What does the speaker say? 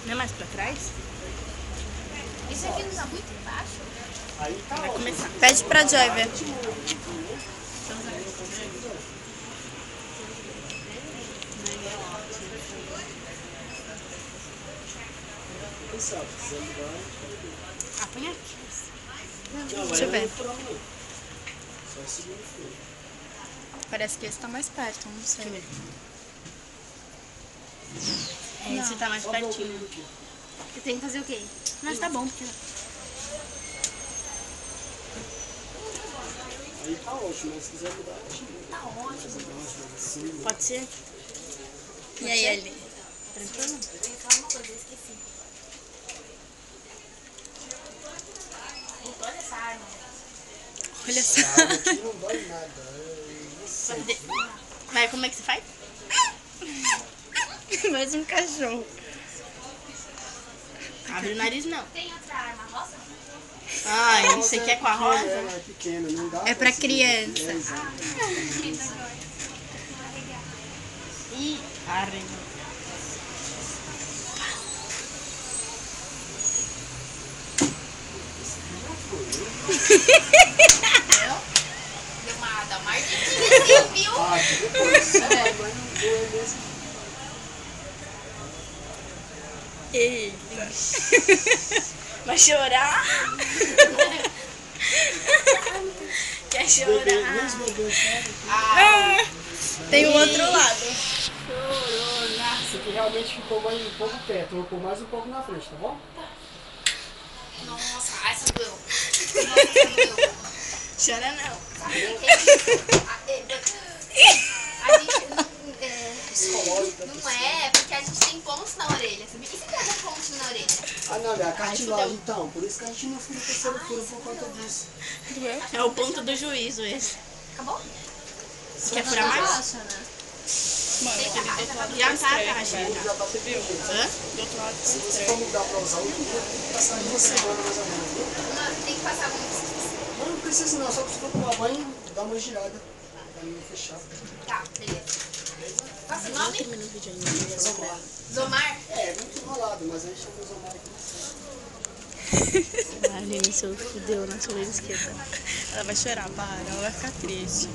Não é mais pra trás? Isso aqui não tá muito embaixo? Vai começar. Pede pra Joy ver. Põe aqui. Deixa eu ver. Parece que esse tá mais perto, não sei. Esse tá mais pertinho. Eu tenho que fazer o quê? Mas tá bom, porque... Aí tá ótimo, mas se quiser mudar, Tá ótimo. Pode ser? E aí, Eli? Tranquilo? Eu ia falar uma coisa, eu esqueci. Olha essa arma. Olha só. aqui não dói nada. Não sei. Vai, como é que você faz? Mais um cachorro. Abre o nariz, não. Tem outra arma rosa? Ai, você quer com a rosa? Ela é pequena, não dá. É pra criança. Ih, arrega. Deu uma ardidinha, viu? Ah, depois. Mas não doeu mesmo. Eita. Vai chorar? Quer Bebê, chorar? meus bebês choram. Ah, tem o outro lado. Isso aqui realmente ficou mais um pouco perto. Vou pôr mais um pouco na frente, tá bom? Nossa, essa doeu. Nossa, essa doeu. Chora não. A gente não é, porque a gente tem pontos na orelha, sabia? E se pega pontos na orelha? Ah, não, é a cartilagem então. Por isso que a gente não fura o terceiro furo por conta disso. É o ponto do juízo esse. Acabou? Quer furar mais? Relaxa, né? Já tá, cara, chega. Já tá viu? Hã? Do outro lado Se você for mudar pra usar outro, tem que passar 2 semanas mais ou menos, viu? Tem que passar muito. Não precisa não, só que se for tomar banho, dá uma girada. Pra não fechar. Tá, beleza. Qual é o nome? Termina o vídeo ainda. Zomar. Zomar? É muito enrolado, mas a gente chama Zomar aqui. A Aline se fudeu na soleira esquerda. Ela vai chorar, para. Ela vai ficar triste.